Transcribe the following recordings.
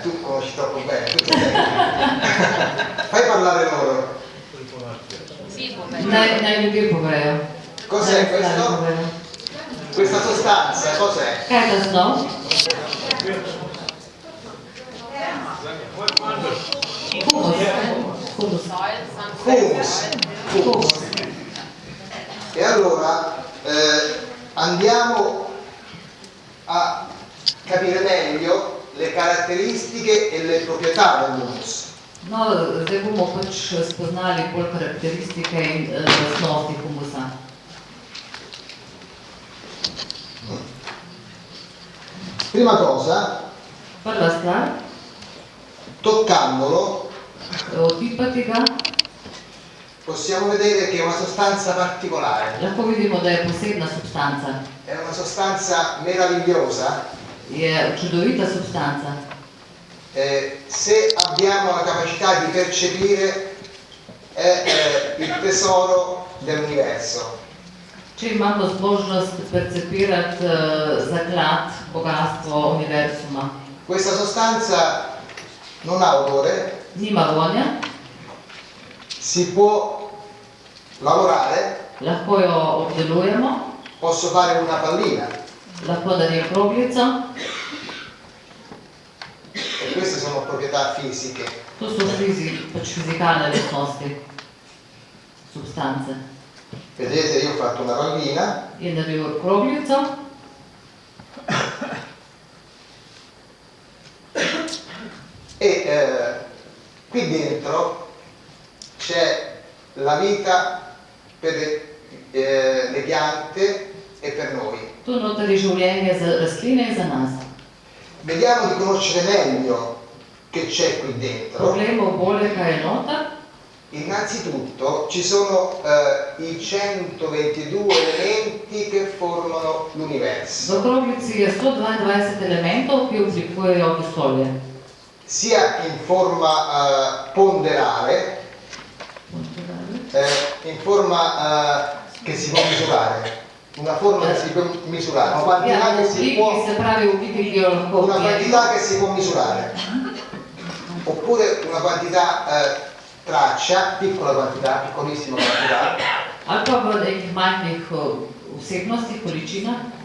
tu conosci troppo bene, tu sei. Fai parlare loro. Naj ljudje povejo. Cos'è questo? Questa sostanza, cos'è? Kaj je ta snov? Humus. E allora andiamo a capire meglio le caratteristiche e le proprietà dell'humus. No, zdaj bomo pač spoznali bolj karakteristike in lastnosti humusa. Prima cosa, Prva stvar, toccandolo, otipati ga, possiamo vedere che è una sostanza particolare. lahko vidimo, da je posebna substanca. È una sostanza meravigliosa. Je čudovita substanca. Se abbiamo la capacità di percepire, è il tesoro dell'universo. Če imamo zmožnost percepirati zaklad, bogatstvo univerzuma. Questa sostanza non ha odore, Nima vonja, si può lavorare, lahko jo obdelujemo, posso fare una pallina. lahko naredim kroglico. E queste sono proprietà fisiche. To so pač fizikalne lastnosti substance. Vedete, io ho fatto una pallina. Je naredil kroglico. E qui dentro c'è la vita per le piante e per noi. Tu noter je življenje za rastline in za nas. Vediamo di conoscere meglio che c'è qui dentro. Poglejmo bolje, kaj je noter. Innanzitutto ci sono i 122 elementi che formano l'universo. V kroglici je 122 elementov, ki oblikujejo vesolje. Sia in forma ponderale, in forma che si può misurare. Una forma che si può misurare, una quantità che si può, se pravi v obliki, ki jo lahko una merimo. quantità che si può misurare. Oppure una quantità traccia, piccola quantità, piccolissima quantità. Ali pa v nekih majhnih vsebnostih, količinah.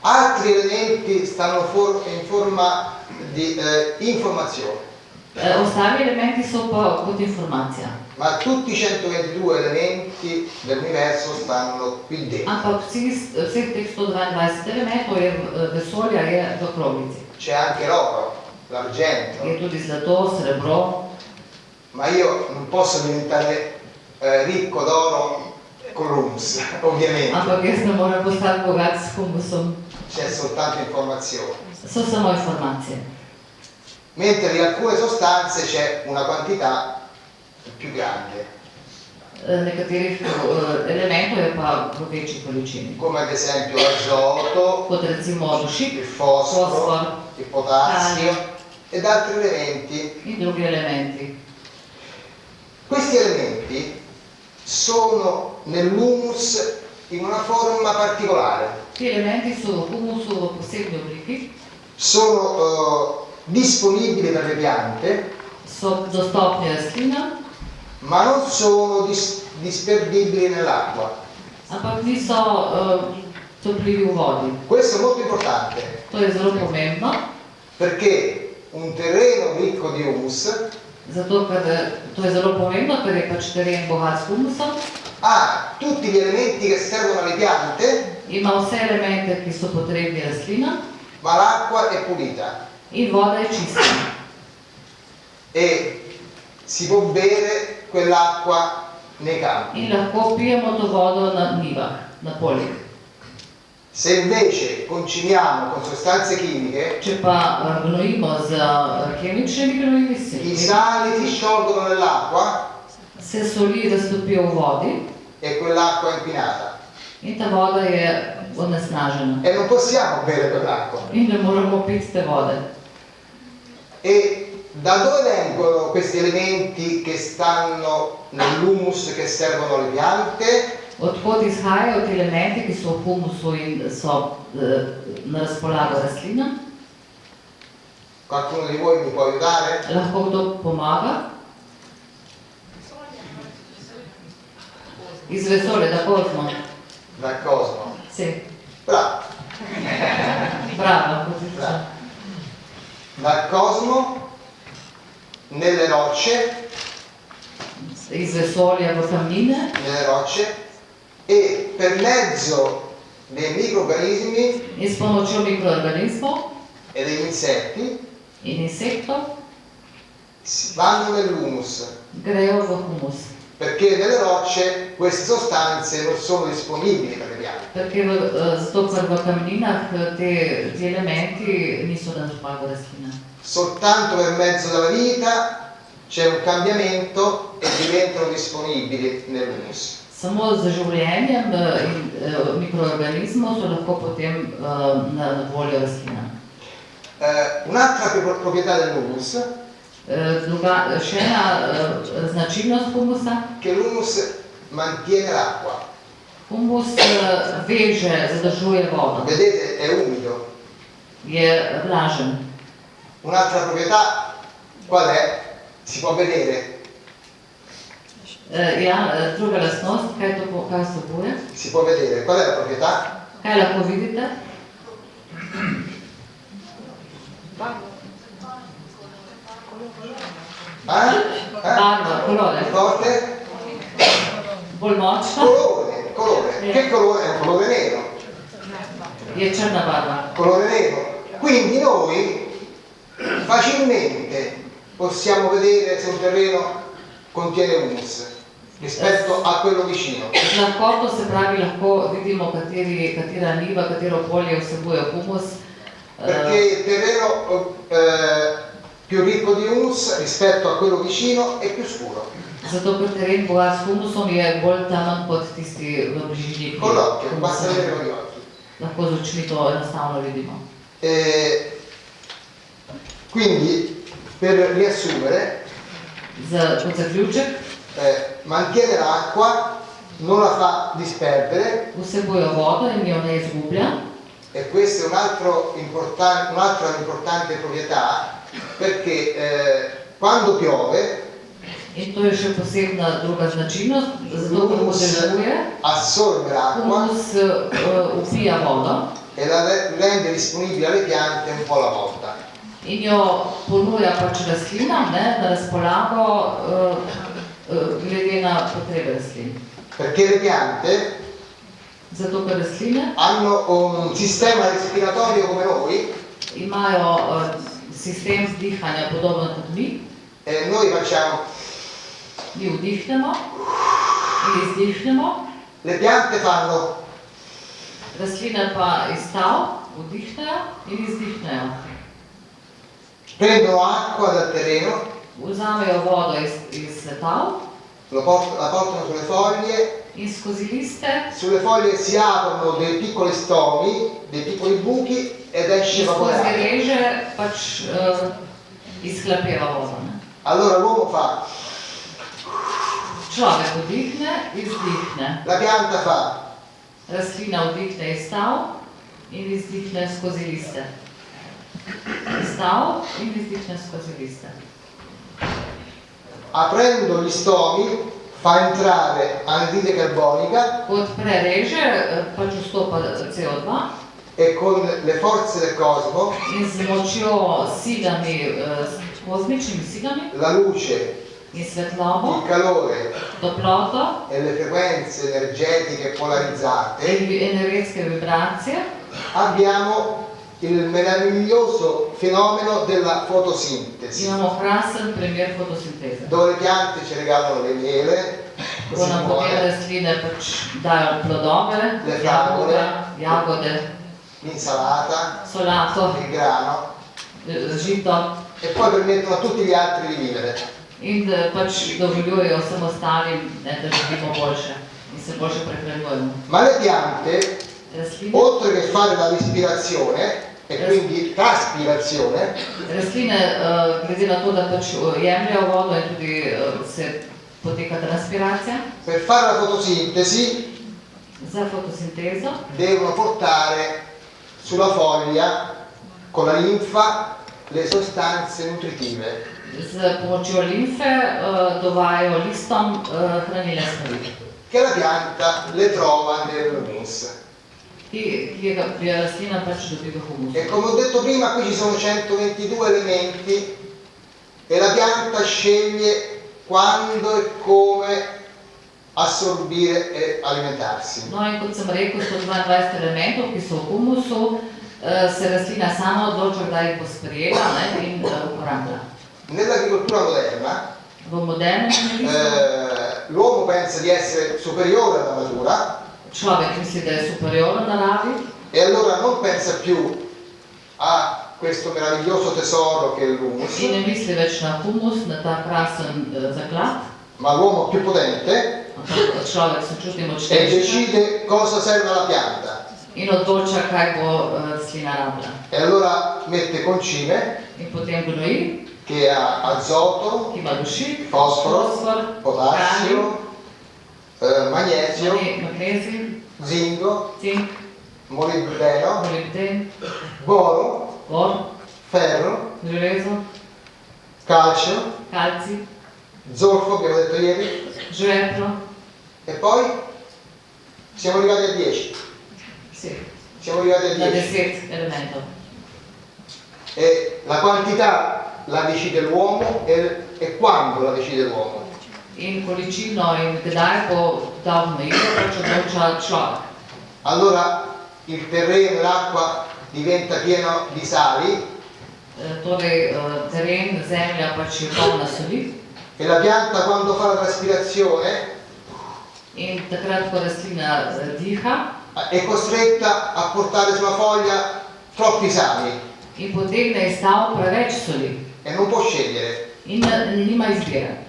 Altri elementi stanno in forma di informazione. Ostali elementi so pa kot informacija. Ma tutti i 122 elementi dell'universo stanno qui dentro. Ampak vseh teh 122 elementov je vesolja je v kroglici. C'è anche l'oro, l'argento. Je tudi zlato, srebro. Ma io non posso diventare ricco d'oro con l'humus, ovviamente. Ampak jaz ne morem postati bogat s humusom. C'è soltanto informazione. So samo informacije. Mentre in alcune sostanze c'è una quantità più grande. Nekaterih elementov je pa v večji količini. Come ad esempio l'azoto, Kot recimo dušik, il fosforo, fosfor, il potassio ed altri elementi. in drugi elementi. Questi elementi sono nell'humus in una forma particolare. Ti elementi so v humusu v posebni obliki, Sono disponibili per le piante, so dostopni rastlinam, ma non sono disperdibili nell'acqua. ampak niso topljivi v vodi. Questo è molto importante To je zelo pomembno, perché un terreno ricco di humus zato ker to je zelo pomembno, ker je pač teren bogat s humusom, ha tutti gli elementi che servono alle piante, ima vse elemente, ki so potrebni rastlinam, ma l'acqua è pulita in voda je čista. e si può bere quell'acqua nei campi. In lahko pijemo to vodo na njivah, na poljih. Se invece concimiamo con sostanze chimiche, Če pa gnojimo z kemičnimi gnojili, i sali si sciolgono nell'acqua se soli raztopijo v vodi e quell'acqua è inquinata. in ta voda je onesnažena. E non possiamo bere quell'acqua. In ne moramo piti te vode. E da dove vengono questi elementi che stanno nell'humus che servono alle piante? Odkot izhajajo ti elementi, ki so v humusu in so na razpolago rastlinam? Qualcuno di voi mi può aiutare? Lahko kdo pomaga? Iz vesolja, da kozmo. Dal cosmo. Sì, Bravo. bravo, così Bravo. c'è. Dal cosmo, nelle rocce, Iz vesolja v kamnine nelle rocce, e per mezzo dei microrganismi in s pomočjo mikroorganizmov e degli insetti in insektov vanno nell'humus, grejo v humus. perché nelle rocce queste sostanze non sono disponibili per le piante. Perché zato, ker v kamninah ti elementi niso da razpolago rastlinam. Soltanto per mezzo della vita c'è un cambiamento e diventano disponibili nell'humus. Samo z življenjem mikroorganizmov so lahko potem na voljo rastlinam. Un'altra proprietà dell'humus Še ena značilnost humusa. che l'humus mantiene l'acqua. Humus veže, zadržuje vodo, Vedete, è umido. je vlažen. Un'altra proprietà qual è? Si può vedere, Ja, druga lastnost, kaj vsebuje? si può vedere. Qual è la proprietà? Kaj lahko vidite? Barva, colore. Forte? Bolj močna Colore. Che colore? È un colore nero. je črna barva. Colore nero. Quindi noi facilmente possiamo vedere se un terreno contiene humus rispetto a quello vicino. Z lahkoto, se pravi, lahko vidimo, katera njiva, katero polje vsebuje humus. Perché il terreno più ricco di humus rispetto a quello vicino è più scuro. Zato, ker teren bogat s humusom je bolj tamen kot tisti v bližini. Con l'occhio, basta vedere con gli occhi. Lahko z očmi to enostavno vidimo. Quindi, per riassumere, Kot zaključek, mantiene l'acqua, non la fa disperdere, vsebuje vodo in jo ne izgublja. e questa è un'altra importante proprietà, perché quando piove In to je še posebna druga značilnost, zato ker podežuje, assorbe l'acqua humus upija vodo e la rende disponibile alle piante un po' alla volta. in jo ponuja pač rastlinam, ne, na razpolago glede na potrebe rastlin. Perché le piante Zato ker rastline hanno un sistema respiratorio come noi, imajo sistem dihanja podoben kot mi. e noi facciamo, Mi vdihnemo in izdihnemo, le piante fanno, rastline pa iz tal vdihnejo in izdihnejo. prendono acqua dal terreno, Vzamejo vodo iz tal la portano sulle foglie, in skozi liste, sulle foglie si aprono dei piccoli stomi, dei piccoli buchi ed esce in skozi vapore. reže pač izhlapeva vodo. Ne? Allora l'uomo fa, Človek vdihne, izdihne. la pianta fa, Rastlina vdihne iz tal in izdihne skozi liste. Iz tal in izdihne skozi liste. aprendo gli stomi, fa entrare anidride carbonica Ko odpre reže, pač vstopa CO2 e con le forze del cosmo, in z močjo silami, kozmičnimi silami la luce, in svetlobo, il calore toploto e le frequenze energetiche polarizzate, in energetske vibracije, abbiamo il meraviglioso fenomeno della fotosintesi, imamo krasen primer fotosinteze. dove le piante ci regalano le miele, Ko così nam potem buone, rastline pač dajo plodove, Le jagode, l'insalata, solato, il grano, žito e poi permettono a tutti gli altri di vivere. in pač dovoljujejo vsem ostalim, ne, da živimo boljše in se boljše prehranjujemo. Ma le piante, Rastline, oltre che fare la respirazione e quindi traspirazione, glede na to, da pač jemljajo vodo in tudi se poteka transpiracija, per fare la fotosintesi za fotosintezo devono portare sulla foglia con la linfa le sostanze nutritive. Z pomočjo limfe dovajajo listom hranilne stvari, che la pianta le trova nell'humus. ki ga rastlina pač dobi v humusu. E come ho detto prima, qui ci sono 122 elementi e la pianta sceglie quando e come assorbire e alimentarsi. No in kot sem rekel, 122 elementov, ki so v humusu, se rastlina sama odloča, kdaj jih bo sprejela, ne, in uporabila. Nell'agricoltura moderna V modernem kmetijstvu l'uomo pensa di essere superiore alla natura človek misli, da je superioren naravi e allora non pensa più a questo meraviglioso tesoro che è l'humus, in ne misli več na humus, na ta krasen zaklad, ma l'uomo più potente ampak človek se čuti e močnejši decide cosa serve alla pianta. in odloča, kaj bo rastlina rabila. E allora mette concime In potem gnoji, che ha azoto, ki ima dušik, fosforo, potassio, magnesio, magnezij, zinco, cink, molibdeno, molibden, boro, bor, ferro, železo, calcio, kalcij, zolfo, abbiamo detto ieri, žveplo, e poi siamo arrivati a 10. sì, Siamo arrivati a na 10. 10 elementov. E la quantità la decide l'uomo e quando la decide l'uomo. In količino in kdaj bo dal gnojilo, pač odloča človek. Allora il terreno, l'acqua diventa pieno di sali Torej, teren, zemlja pač je polna soli e la pianta quando fa la traspirazione in takrat, ko rastlina diha è costretta a portare sulla foglia troppi sali in potegne iz tal preveč soli e non può scegliere. in nima izbire.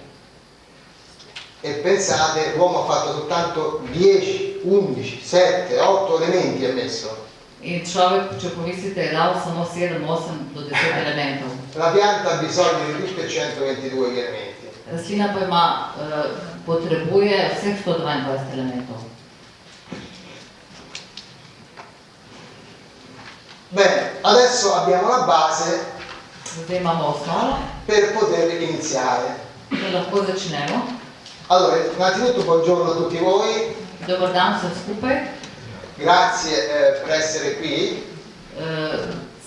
E pensate, l'uomo ha fatto soltanto 10, 11, 7, 8 elementi ha messo. In človek, če pomislite, je dal samo 7, 8 do 10 elementov. La pianta ha bisogno di tutti e 122 gli elementi. Rastlina pa ima, potrebuje vseh 122 elementov. Bene, adesso abbiamo la base Zdaj imamo osnovo, per poter iniziare. da lahko začnemo. Allora, innanzitutto buongiorno a tutti voi, Dobar dan vsem skupaj. grazie per essere qui.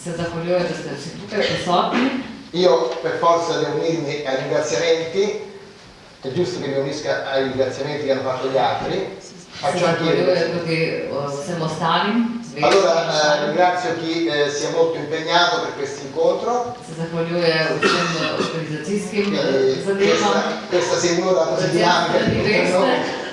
Se zahvaljujem, da ste vsi tukaj prisotni. Io per forza devo unirmi ai ringraziamenti, è giusto che mi unisca ai ringraziamenti che hanno fatto gli altri. Se Faccio anch'io. zahvaljujem tudi vsem ostalim. Allora ringrazio chi si è molto impegnato per questo incontro. Se zahvaljujem vsem organizacijskim Quindi zadevam. questa signora così dinamica Predvsem, di da noi. veste,